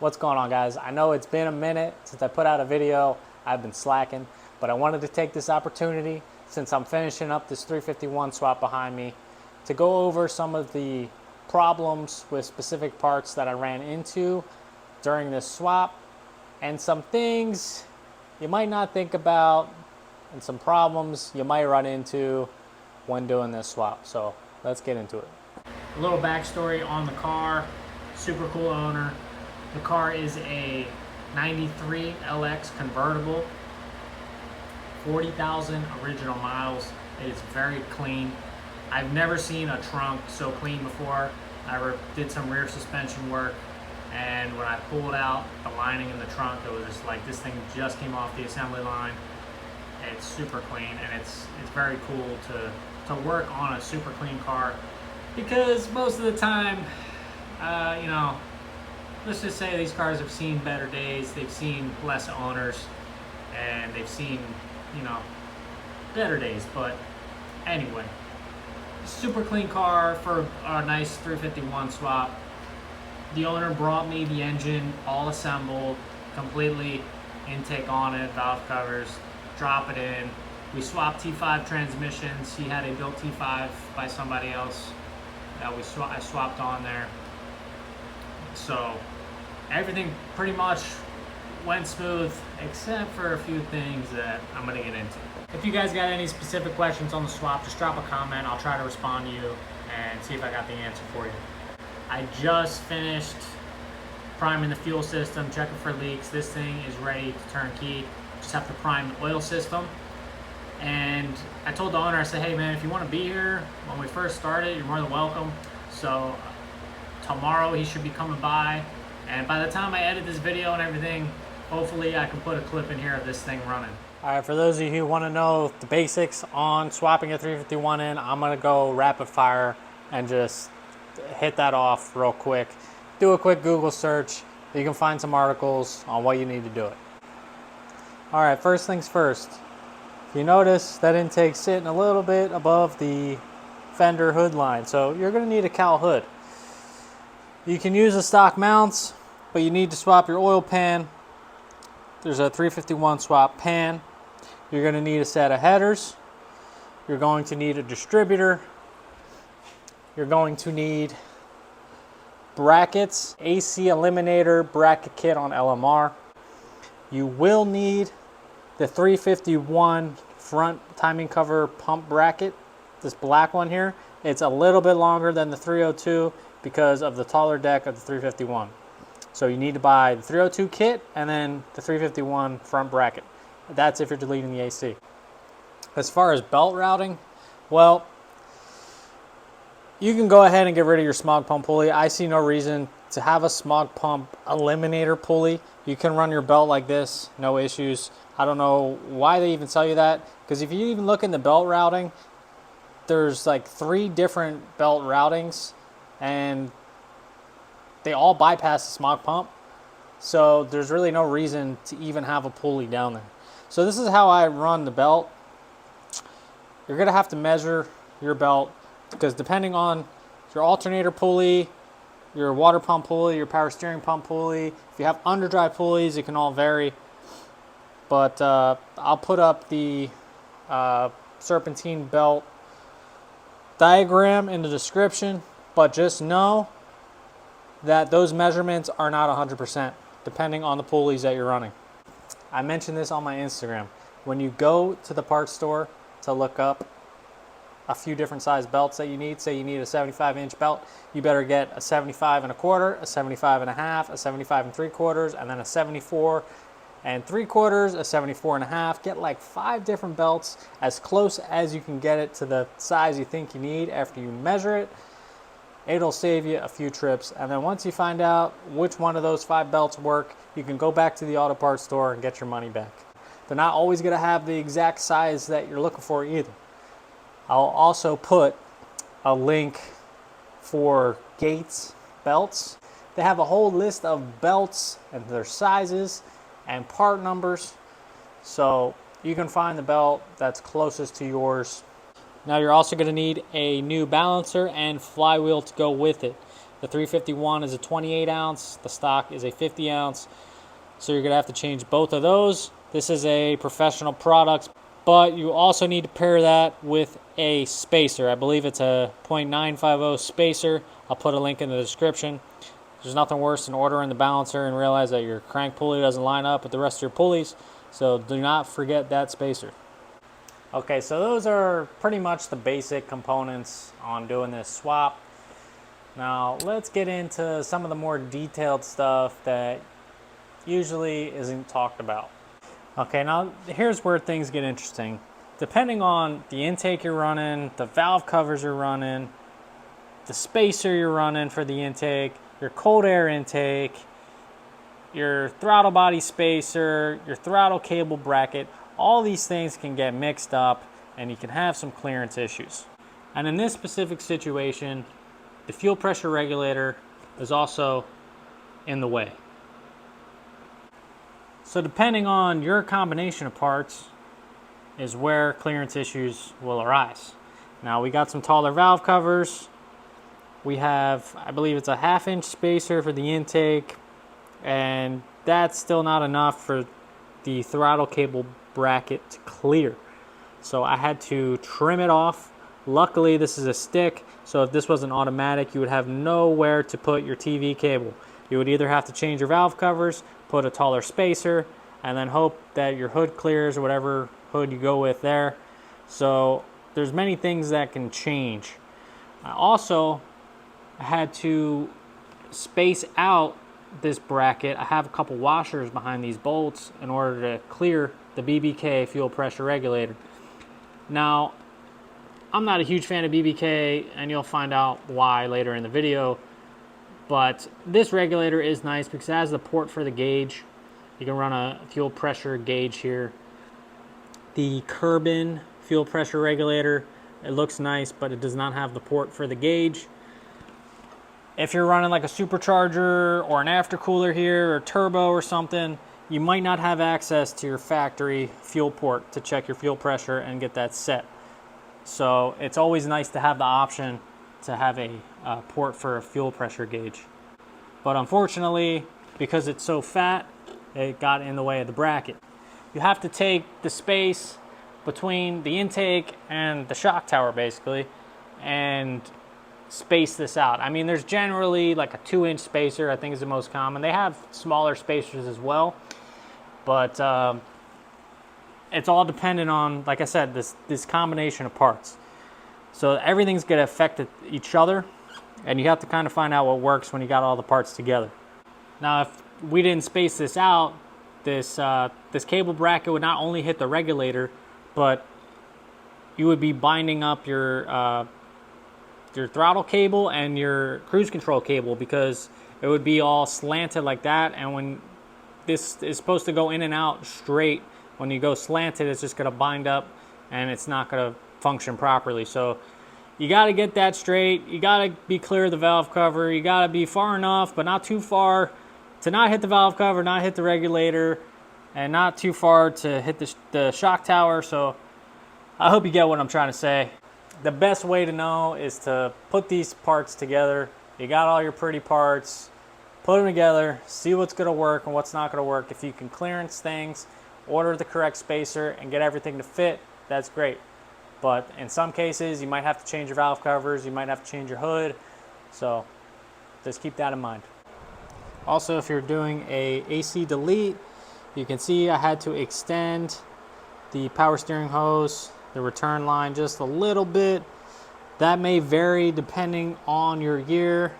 What's going on, guys? I know it's been a minute since I put out a video. I've been slacking, but I wanted to take this opportunity, since I'm finishing up this 351 swap behind me, to go over some of the problems with specific parts that I ran into during this swap, and some things you might not think about, and some problems you might run into when doing this swap. So let's get into it. A little backstory on the car. Super cool owner. The car is a 93 LX convertible, 40,000 original miles. It is very clean. I've never seen a trunk so clean before. I did some rear suspension work, and when I pulled out the lining in the trunk, it was just like this thing just came off the assembly line. It's super clean, and it's very cool to work on a super clean car, because most of the time, you know, let's just say these cars have seen better days, they've seen less owners, and they've seen, you know, better days. But anyway, super clean car for a nice 351 swap. The owner brought me the engine all assembled, completely, intake on it, valve covers, drop it in. We swapped T5 transmissions. He had a built T5 by somebody else that I swapped on there. So everything pretty much went smooth, except for a few things that I'm gonna get into. If you guys got any specific questions on the swap, just drop a comment. I'll try to respond to you and see if I got the answer for you. I just finished priming the fuel system, checking for leaks. This thing is ready to turn key. Just have to prime the oil system. And I told the owner, I said, hey man, if you want to be here when we first started, you're more than welcome. So tomorrow he should be coming by, and by the time I edit this video and everything, hopefully I can put a clip in here of this thing running. All right, for those of you who want to know the basics on swapping a 351 in, I'm gonna go rapid fire and just hit that off real quick. Do a quick Google search. You can find some articles on what you need to do it. All right, first things first. If you notice, that intake's sitting a little bit above the fender hood line, so you're gonna need a cowl hood. You can use the stock mounts, but you need to swap your oil pan. There's a 351 swap pan. You're going to need a set of headers. You're going to need a distributor. You're going to need brackets, AC eliminator bracket kit on LMR. You will need the 351 front timing cover pump bracket, this black one here. It's a little bit longer than the 302 because of the taller deck of the 351. So you need to buy the 302 kit and then the 351 front bracket. That's if you're deleting the AC. As far as belt routing, well, you can go ahead and get rid of your smog pump pulley. I see no reason to have a smog pump eliminator pulley. You can run your belt like this, no issues. I don't know why they even sell you that, because if you even look in the belt routing, there's like 3 different belt routings, and they all bypass the smog pump. So there's really no reason to even have a pulley down there. So this is how I run the belt. You're gonna have to measure your belt, because depending on your alternator pulley, your water pump pulley, your power steering pump pulley, if you have underdrive pulleys, it can all vary. But I'll put up the serpentine belt diagram in the description, but just know that those measurements are not 100% depending on the pulleys that you're running. I mentioned this on my Instagram. When you go to the parts store to look up a few different size belts that you need, say you need a 75-inch belt, you better get a 75 1/4, a 75 1/2, a 75 3/4, and then a 74 3/4, a 74 1/2. Get like 5 different belts, as close as you can get it to the size you think you need after you measure it. It'll save you a few trips, and then once you find out which one of those 5 belts work, you can go back to the auto parts store and get your money back. They're not always going to have the exact size that you're looking for either. I'll also put a link for Gates belts. They have a whole list of belts and their sizes and part numbers, so you can find the belt that's closest to yours. Now you're also going to need a new balancer and flywheel to go with it. The 351 is a 28 ounce. The stock is a 50 ounce. So you're going to have to change both of those. This is a professional product, but you also need to pair that with a spacer. I believe it's a .950 spacer. I'll put a link in the description. There's nothing worse than ordering the balancer and realize that your crank pulley doesn't line up with the rest of your pulleys. So do not forget that spacer. Okay, so those are pretty much the basic components on doing this swap. Now let's get into some of the more detailed stuff that usually isn't talked about. Okay, now here's where things get interesting. Depending on the intake you're running, the valve covers you're running, the spacer you're running for the intake, your cold air intake, your throttle body spacer, your throttle cable bracket, all these things can get mixed up and you can have some clearance issues. And in this specific situation, the fuel pressure regulator is also in the way. So depending on your combination of parts is where clearance issues will arise. Now we got some taller valve covers. We have, I believe it's a 1/2 inch spacer for the intake, and that's still not enough for the throttle cable bracket to clear. So I had to trim it off. Luckily this is a stick, so if this was an automatic, you would have nowhere to put your TV cable. You would either have to change your valve covers, put a taller spacer, and then hope that your hood clears or whatever hood you go with there. So there's many things that can change. I also had to space out this bracket. I have a couple washers behind these bolts in order to clear the BBK fuel pressure regulator. Now, I'm not a huge fan of BBK, and you'll find out why later in the video, but this regulator is nice because it has the port for the gauge. You can run a fuel pressure gauge here. The Kerbin fuel pressure regulator, it looks nice, but it does not have the port for the gauge. If you're running like a supercharger or an aftercooler here or turbo or something, you might not have access to your factory fuel port to check your fuel pressure and get that set. So it's always nice to have the option to have a port for a fuel pressure gauge. But unfortunately, because it's so fat, it got in the way of the bracket. You have to take the space between the intake and the shock tower basically and space this out. I mean, there's generally like a 2-inch spacer, I think is the most common. They have smaller spacers as well, but it's all dependent on, like I said, this combination of parts. So everything's going to affect each other, and you have to kind of find out what works when you got all the parts together. Now, if we didn't space this out, this cable bracket would not only hit the regulator, but you would be binding up your throttle cable and your cruise control cable, because it would be all slanted like that, and when this is supposed to go in and out straight, when you go slanted, it's just going to bind up and it's not going to function properly. So you got to get that straight. You got to be clear of the valve cover. You got to be far enough but not too far to not hit the valve cover, not hit the regulator, and not too far to hit the shock tower. So I hope you get what I'm trying to say. The best way to know is to put these parts together. You got all your pretty parts, put them together, see what's going to work and what's not going to work. If you can clearance things, order the correct spacer, and get everything to fit, that's great. But in some cases, you might have to change your valve covers, you might have to change your hood, so just keep that in mind. Also, if you're doing a AC delete, you can see I had to extend the power steering hose, the return line just a little bit. That may vary depending on your year,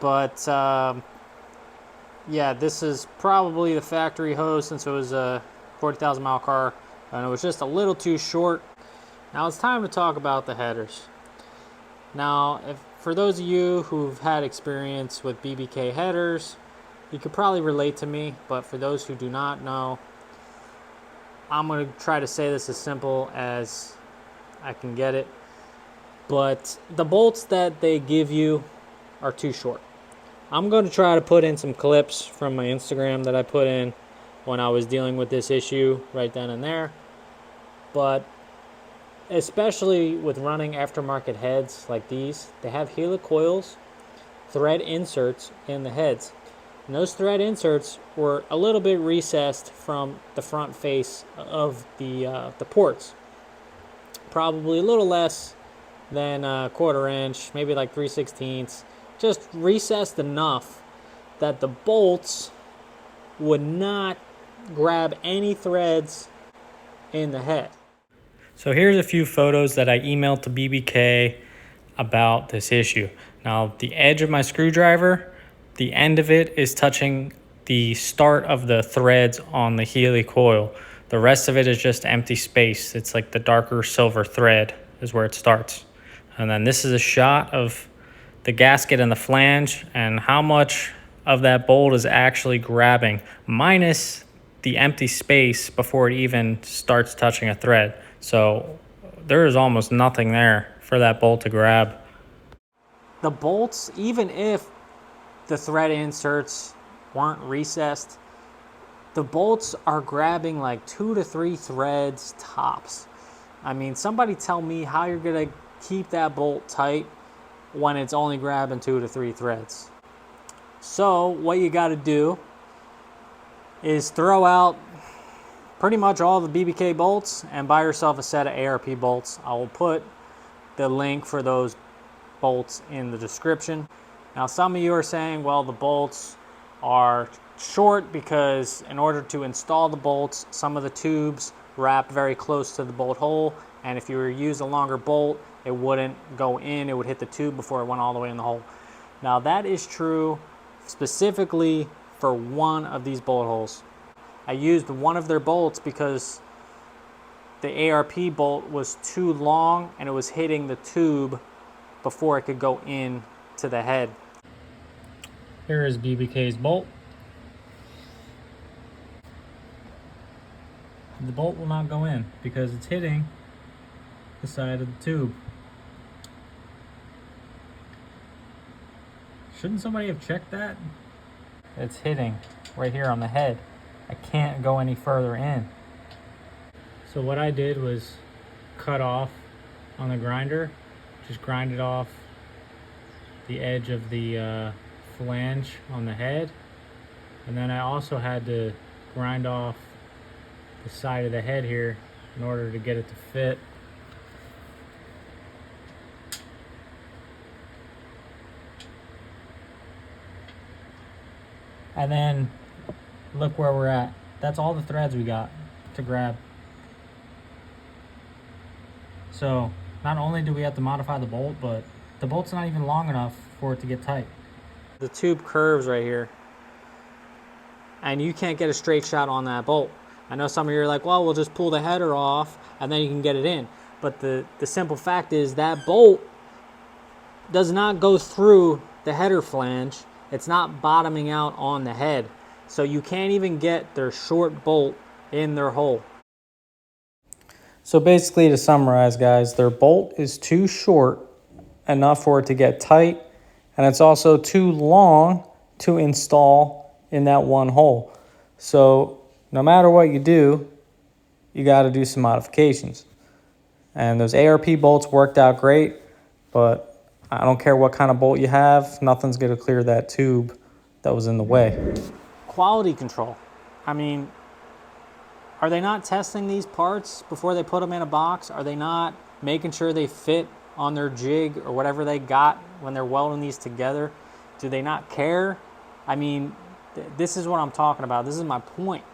but yeah, this is probably the factory hose since it was a 40,000 mile car, and it was just a little too short. Now it's time to talk about the headers. Now, for those of you who've had experience with BBK headers, you could probably relate to me, but for those who do not know, I'm going to try to say this as simple as I can get it, but the bolts that they give you are too short. I'm going to try to put in some clips from my Instagram that I put in when I was dealing with this issue right then and there, but especially with running aftermarket heads like these, they have helicoils thread inserts in the heads. And those thread inserts were a little bit recessed from the front face of the ports. Probably a little less than a 1/4 inch, maybe like 3/16. Just recessed enough that the bolts would not grab any threads in the head. So here's a few photos that I emailed to BBK about this issue. Now, the edge of my screwdriver, the end of it is touching the start of the threads on the Healy coil. The rest of it is just empty space. It's like the darker silver thread is where it starts. And then this is a shot of the gasket and the flange and how much of that bolt is actually grabbing, minus the empty space before it even starts touching a thread. So there is almost nothing there for that bolt to grab. The bolts, even if the thread inserts weren't recessed, the bolts are grabbing like 2 to 3 threads tops. I mean, somebody tell me how you're gonna keep that bolt tight when it's only grabbing 2 to 3 threads. So what you got to do is throw out pretty much all the BBK bolts and buy yourself a set of ARP bolts. I will put the link for those bolts in the description. Now, some of you are saying, well, the bolts are short because in order to install the bolts, some of the tubes wrap very close to the bolt hole, and if you were to use a longer bolt, it wouldn't go in, it would hit the tube before it went all the way in the hole. Now, that is true specifically for one of these bolt holes. I used one of their bolts because the ARP bolt was too long and it was hitting the tube before it could go in to the head. Here is BBK's bolt. The bolt will not go in because it's hitting the side of the tube. Shouldn't somebody have checked that? It's hitting right here on the head. I can't go any further in. So what I did was cut off on the grinder, just grind it off the edge of the flange on the head. And then I also had to grind off the side of the head here in order to get it to fit. And then look where we're at. That's all the threads we got to grab. So not only do we have to modify the bolt, but the bolt's not even long enough for it to get tight. The tube curves right here, and you can't get a straight shot on that bolt. I know some of you are like, well, we'll just pull the header off and then you can get it in. But the simple fact is that bolt does not go through the header flange. It's not bottoming out on the head. So you can't even get their short bolt in their hole. So basically, to summarize, guys, their bolt is too short enough for it to get tight, and it's also too long to install in that one hole. So no matter what you do, you got to do some modifications. And those ARP bolts worked out great, but I don't care what kind of bolt you have, nothing's going to clear that tube that was in the way. Quality control. I mean, are they not testing these parts before they put them in a box? Are they not making sure they fit on their jig or whatever they got when they're welding these together? Do they not care? I mean, this is what I'm talking about. This is my point.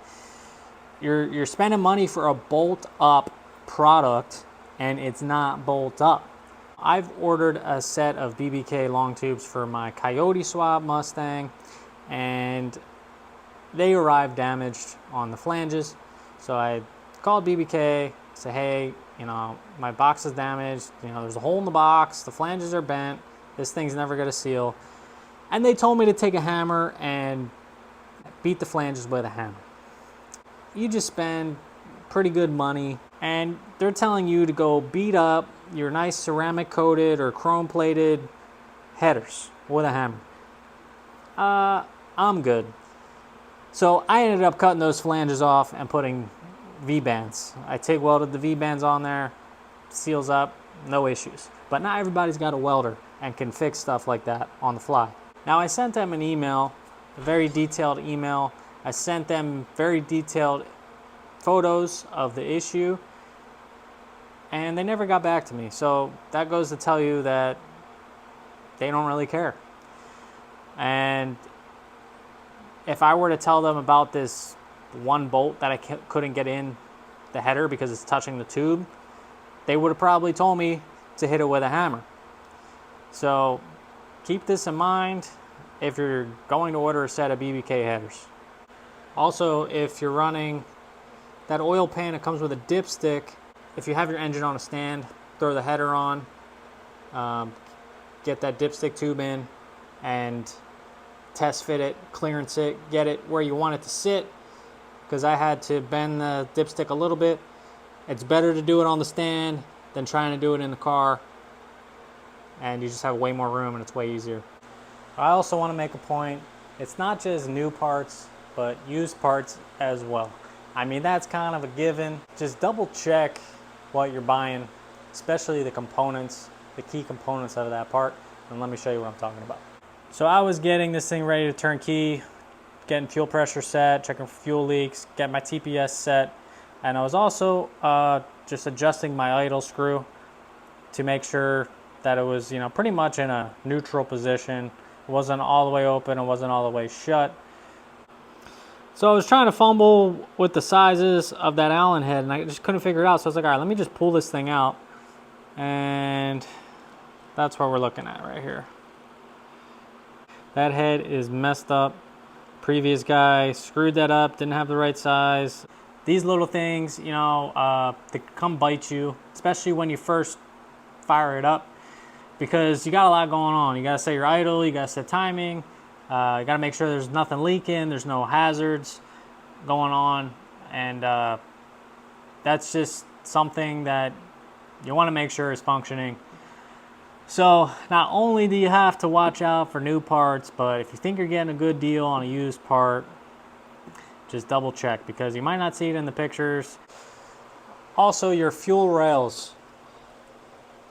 You're spending money for a bolt up product and it's not bolt up. I've ordered a set of BBK long tubes for my Coyote swap Mustang, and they arrived damaged on the flanges. So I called BBK, said, hey, my box is damaged. There's a hole in the box. The flanges are bent. This thing's never going to seal. And they told me to take a hammer and beat the flanges with a hammer. You just spend pretty good money, and they're telling you to go beat up your nice ceramic coated or chrome plated headers with a hammer. I'm good. So I ended up cutting those flanges off and putting V-bands. I TIG welded the V-bands on there, seals up, no issues. But not everybody's got a welder and can fix stuff like that on the fly. Now I sent them an email, a very detailed email. I sent them very detailed photos of the issue, and they never got back to me. So that goes to tell you that they don't really care. And if I were to tell them about this one bolt that I couldn't get in the header because it's touching the tube, they would have probably told me to hit it with a hammer. So keep this in mind if you're going to order a set of BBK headers. Also, if you're running that oil pan, it comes with a dipstick. If you have your engine on a stand, throw the header on, get that dipstick tube in, and test fit it, clearance it, get it where you want it to sit, because I had to bend the dipstick a little bit. It's better to do it on the stand than trying to do it in the car, and you just have way more room and it's way easier. I also want to make a point, it's not just new parts, but used parts as well. I mean, that's kind of a given. Just double check what you're buying, especially the components, the key components of that part, and let me show you what I'm talking about. So I was getting this thing ready to turn key, getting fuel pressure set, checking for fuel leaks, get my TPS set, and I was also just adjusting my idle screw to make sure that it was, you know, pretty much in a neutral position. It wasn't all the way open, it wasn't all the way shut. So I was trying to fumble with the sizes of that Allen head, and I just couldn't figure it out. So I was like, all right, let me just pull this thing out. And that's what we're looking at right here. That head is messed up. Previous guy screwed that up, didn't have the right size. These little things, you know, they come bite you, especially when you first fire it up, because you got a lot going on. You got to set your idle, you got to set timing. You got to make sure there's nothing leaking, there's no hazards going on, and that's just something that you want to make sure is functioning. So not only do you have to watch out for new parts, but if you think you're getting a good deal on a used part, just double check, because you might not see it in the pictures. Also, your fuel rails.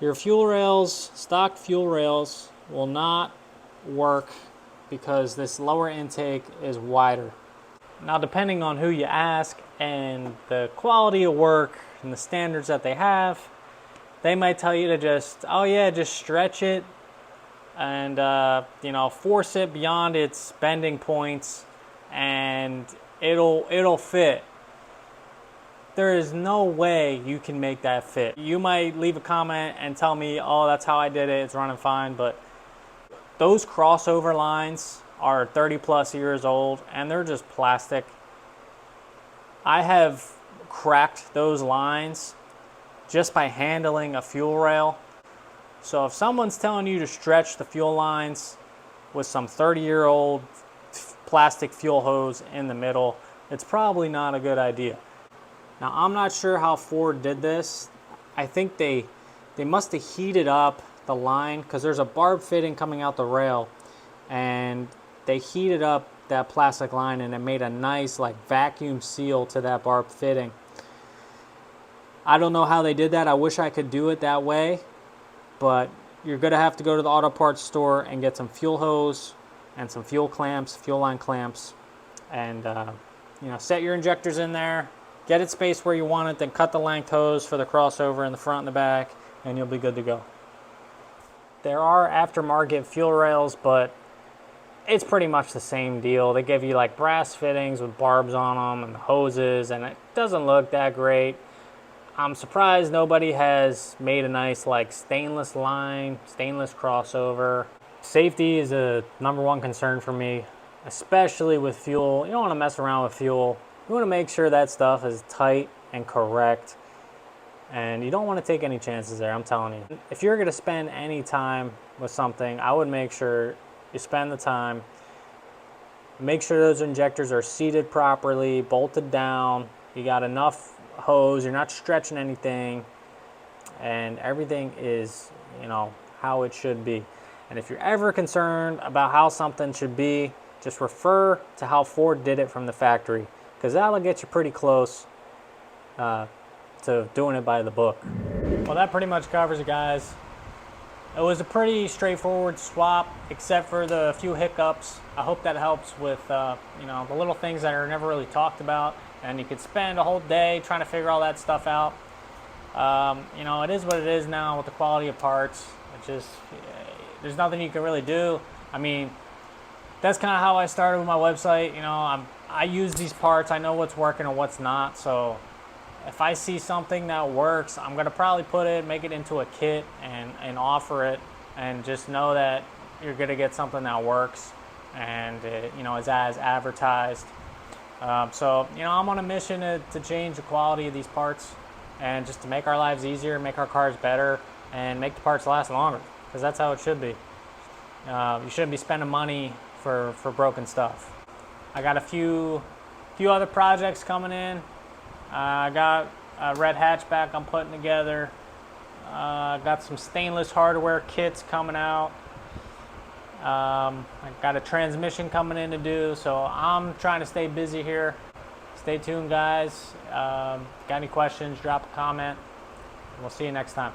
Your fuel rails, stock fuel rails, will not work because this lower intake is wider. Now, depending on who you ask and the quality of work and the standards that they have, they might tell you to just, oh yeah, just stretch it and you know, force it beyond its bending points and it'll fit. There is no way you can make that fit. You might leave a comment and tell me, oh, that's how I did it, it's running fine, but those crossover lines are 30 plus years old and they're just plastic. I have cracked those lines just by handling a fuel rail. So if someone's telling you to stretch the fuel lines with some 30-year-old plastic fuel hose in the middle, it's probably not a good idea. Now, I'm not sure how Ford did this. I think they must have heated up the line, because there's a barb fitting coming out the rail, and they heated up that plastic line and it made a nice like vacuum seal to that barb fitting. I don't know how they did that. I wish I could do it that way, but you're gonna have to go to the auto parts store and get some fuel hose and some fuel clamps, fuel line clamps, and you know, set your injectors in there, get it spaced where you want it, then cut the length hose for the crossover in the front and the back, and you'll be good to go. There are aftermarket fuel rails, but it's pretty much the same deal. They give you like brass fittings with barbs on them and the hoses, and it doesn't look that great. I'm surprised nobody has made a nice like stainless line, stainless crossover. Safety is a #1 concern for me, especially with fuel. You don't want to mess around with fuel. You want to make sure that stuff is tight and correct, and you don't want to take any chances there, I'm telling you. If you're going to spend any time with something, I would make sure you spend the time. Make sure those injectors are seated properly, bolted down, you got enough hose, you're not stretching anything, and everything is, you know, how it should be. And if you're ever concerned about how something should be, just refer to how Ford did it from the factory, because that'll get you pretty close to doing it by the book. Well, that pretty much covers it, guys. It was a pretty straightforward swap, except for the few hiccups. I hope that helps with you know, the little things that are never really talked about, and you could spend a whole day trying to figure all that stuff out. You know, it is what it is now with the quality of parts. It just, there's nothing you can really do. I mean, that's kind of how I started with my website. You know, I use these parts. I know what's working and what's not. So if I see something that works, I'm gonna probably put it, make it into a kit, and offer it, and just know that you're gonna get something that works, and it, you know, is as advertised. So you know, I'm on a mission to change the quality of these parts, and just to make our lives easier, make our cars better, and make the parts last longer, because that's how it should be. You shouldn't be spending money for broken stuff. I got a few other projects coming in. I got a red hatchback I'm putting together. Got some stainless hardware kits coming out. I got a transmission coming in to do, so I'm trying to stay busy here. Stay tuned, guys. Got any questions, drop a comment. We'll see you next time.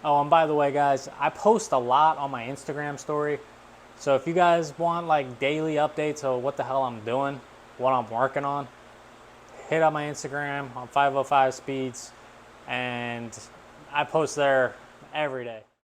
Oh, and by the way, guys, I post a lot on my Instagram story. So if you guys want like daily updates of what the hell I'm doing, what I'm working on, hit up my Instagram on 505 Speeds, and I post there every day.